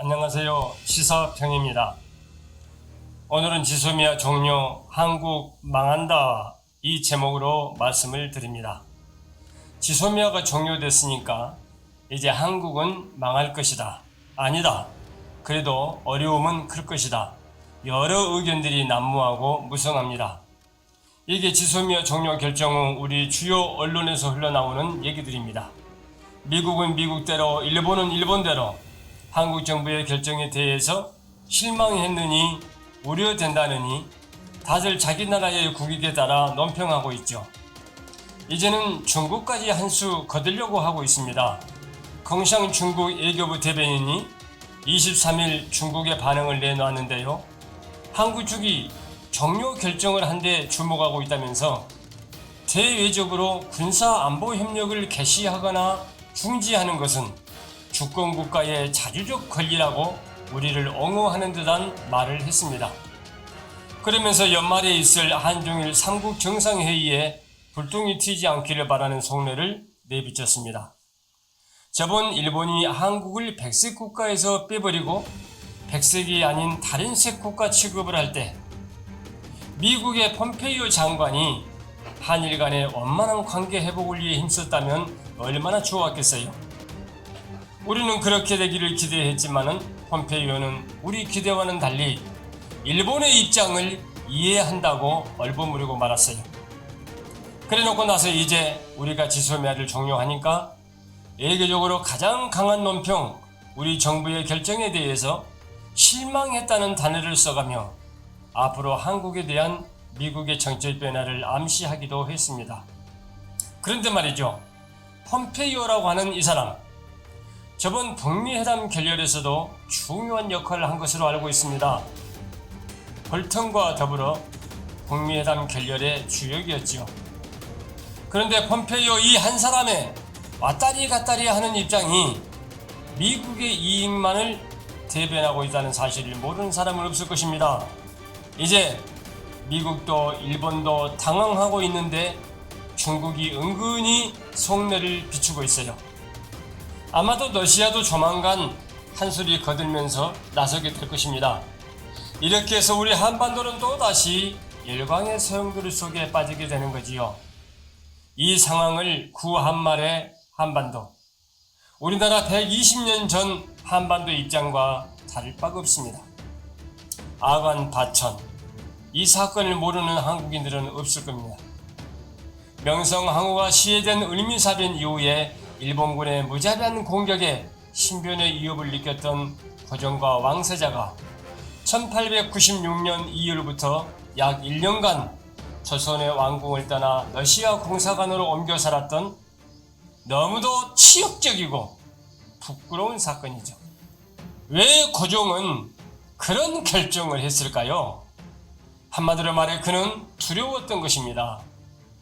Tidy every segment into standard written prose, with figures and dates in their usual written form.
안녕하세요. 시사평입니다. 오늘은 지소미아 종료 한국 망한다 이 제목으로 말씀을 드립니다. 지소미아가 종료됐으니까 이제 한국은 망할 것이다. 아니다. 그래도 어려움은 클 것이다. 여러 의견들이 난무하고 무성합니다. 이게 지소미아 종료 결정 후 우리 주요 언론에서 흘러나오는 얘기들입니다. 미국은 미국대로, 일본은 일본대로 한국 정부의 결정에 대해서 실망했느니 우려된다느니 다들 자기 나라의 국익에 따라 논평하고 있죠. 이제는 중국까지 한 수 거두려고 하고 있습니다. 공상 중국 외교부 대변인이 23일 중국의 반응을 내놓았는데요. 한국 측이 종료 결정을 한 데 주목하고 있다면서 대외적으로 군사안보 협력을 개시하거나 중지하는 것은 주권국가의 자주적 권리라고 우리를 옹호하는 듯한 말을 했습니다. 그러면서 연말에 있을 한중일 3국 정상회의에 불똥이 튀지 않기를 바라는 속내를 내비쳤습니다. 저번 일본이 한국을 백색 국가에서 빼버리고 백색이 아닌 다른 색 국가 취급을 할 때 미국의 폼페이오 장관이 한일 간의 원만한 관계 회복을 위해 힘썼다면 얼마나 좋았겠어요. 우리는 그렇게 되기를 기대했지만은 폼페이오는 우리 기대와는 달리 일본의 입장을 이해한다고 얼버무리고 말았어요. 그래놓고 나서 이제 우리가 지소미아를 종료하니까 외교적으로 가장 강한 논평, 우리 정부의 결정에 대해서 실망했다는 단어를 써가며 앞으로 한국에 대한 미국의 정책 변화를 암시하기도 했습니다. 그런데 말이죠. 폼페이오라고 하는 이 사람, 저번 북미회담 결렬에서도 중요한 역할을 한 것으로 알고 있습니다. 볼턴과 더불어 북미회담 결렬의 주역이었죠. 그런데 폼페이오 이 한 사람의 왔다리 갔다리 하는 입장이 미국의 이익만을 대변하고 있다는 사실을 모르는 사람은 없을 것입니다. 이제 미국도 일본도 당황하고 있는데 중국이 은근히 속내를 비추고 있어요. 아마도 러시아도 조만간 한 소리 거들면서 나서게 될 것입니다. 이렇게 해서 우리 한반도는 또다시 열광의 소용돌이 속에 빠지게 되는 거지요. 이 상황을 구한말의 한반도, 우리나라 120년 전 한반도 입장과 다를 바가 없습니다. 아간 바천, 이 사건을 모르는 한국인들은 없을 겁니다. 명성황후가 시해된 을미사변 이후에 일본군의 무자비한 공격에 신변의 위협을 느꼈던 고종과 왕세자가 1896년 2월부터 약 1년간 조선의 왕궁을 떠나 러시아 공사관으로 옮겨 살았던 너무도 치욕적이고 부끄러운 사건이죠. 왜 고종은 그런 결정을 했을까요? 한마디로 말해 그는 두려웠던 것입니다.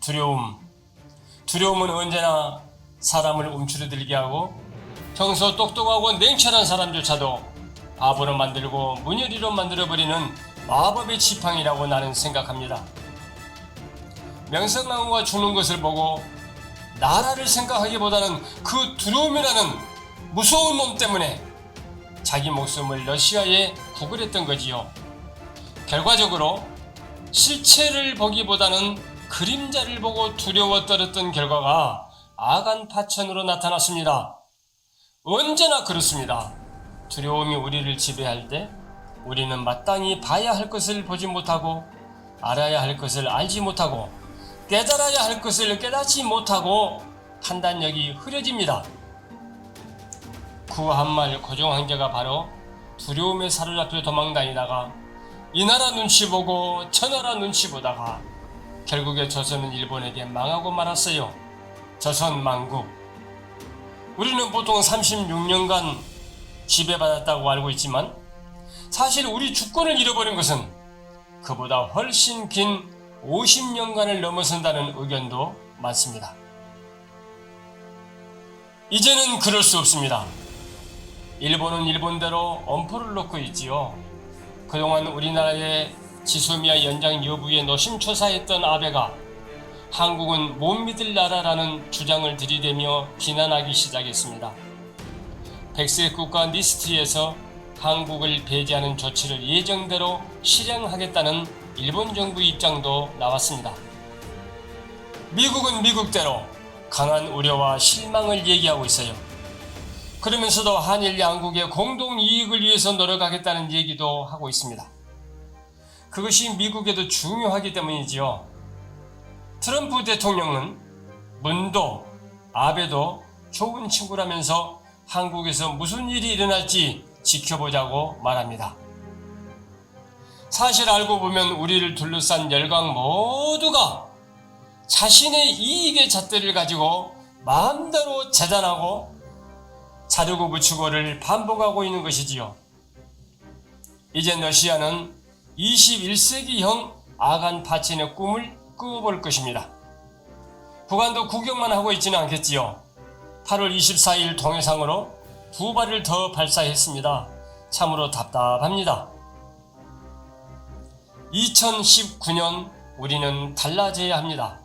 두려움은 언제나 사람을 움츠러들게 하고 평소 똑똑하고 냉철한 사람조차도 바보로 만들고 문열이로 만들어버리는 마법의 지팡이라고 나는 생각합니다. 명성황후가 죽는 것을 보고 나라를 생각하기보다는 그 두려움이라는 무서운 놈 때문에 자기 목숨을 러시아에 구걸했던 거지요. 결과적으로 실체를 보기보다는 그림자를 보고 두려워 떨었던 결과가 아간파천으로 나타났습니다. 언제나 그렇습니다. 두려움이 우리를 지배할 때 우리는 마땅히 봐야 할 것을 보지 못하고 알아야 할 것을 알지 못하고 깨달아야 할 것을 깨닫지 못하고 판단력이 흐려집니다. 구한말 고종 황제가 바로 두려움에 사로잡혀 도망다니다가 이 나라 눈치 보고 저 나라 눈치 보다가 결국에 조선은 일본에게 망하고 말았어요. 조선 망국. 우리는 보통 36년간 지배받았다고 알고 있지만 사실 우리 주권을 잃어버린 것은 그보다 훨씬 긴 50년간을 넘어선다는 의견도 많습니다. 이제는 그럴 수 없습니다. 일본은 일본대로 엄포를 놓고 있지요. 그동안 우리나라의 지소미아 연장 여부에 노심초사했던 아베가 한국은 못 믿을 나라라는 주장을 들이대며 비난하기 시작했습니다. 백색 국가 리스트에서 한국을 배제하는 조치를 예정대로 실행하겠다는 일본 정부 입장도 나왔습니다. 미국은 미국대로 강한 우려와 실망을 얘기하고 있어요. 그러면서도 한일 양국의 공동 이익을 위해서 노력하겠다는 얘기도 하고 있습니다. 그것이 미국에도 중요하기 때문이지요. 트럼프 대통령은 문도 아베도 좋은 친구라면서 한국에서 무슨 일이 일어날지 지켜보자고 말합니다. 사실 알고 보면 우리를 둘러싼 열강 모두가 자신의 이익의 잣대를 가지고 마음대로 재단하고 자르고 붙이고를 반복하고 있는 것이지요. 이제 러시아는 21세기형 아간 파친의 꿈을 꾸어볼 것입니다. 북한도 구경만 하고 있지는 않겠지요. 8월 24일 동해상으로 2발을 더 발사했습니다. 참으로 답답합니다. 2019년 우리는 달라져야 합니다.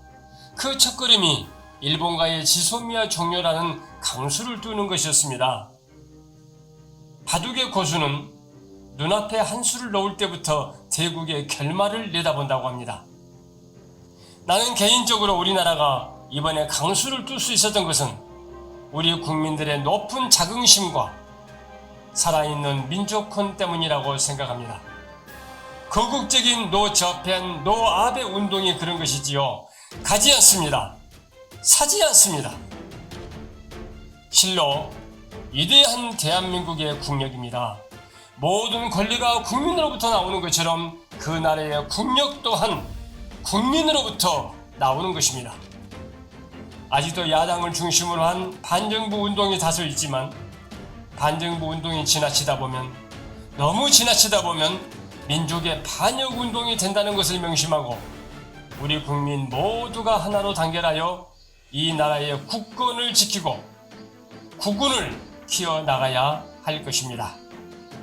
그 첫걸음이 일본과의 지소미아 종료라는 강수를 뚫는 것이었습니다. 바둑의 고수는 눈앞에 한 수를 놓을 때부터 대국의 결말을 내다본다고 합니다. 나는 개인적으로 우리나라가 이번에 강수를 뚫을 수 있었던 것은 우리 국민들의 높은 자긍심과 살아있는 민족혼 때문이라고 생각합니다. 거국적인 노저펜, 노아베 운동이 그런 것이지요. 가지 않습니다. 사지 않습니다. 실로 위대한 대한민국의 국력입니다. 모든 권리가 국민으로부터 나오는 것처럼 그 나라의 국력 또한 국민으로부터 나오는 것입니다. 아직도 야당을 중심으로 한 반정부 운동이 다수 있지만 반정부 운동이 너무 지나치다 보면 민족의 반역 운동이 된다는 것을 명심하고 우리 국민 모두가 하나로 단결하여 이 나라의 국권을 지키고 국군을 키워나가야 할 것입니다.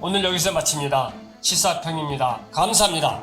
오늘 여기서 마칩니다. 시사평입니다. 감사합니다.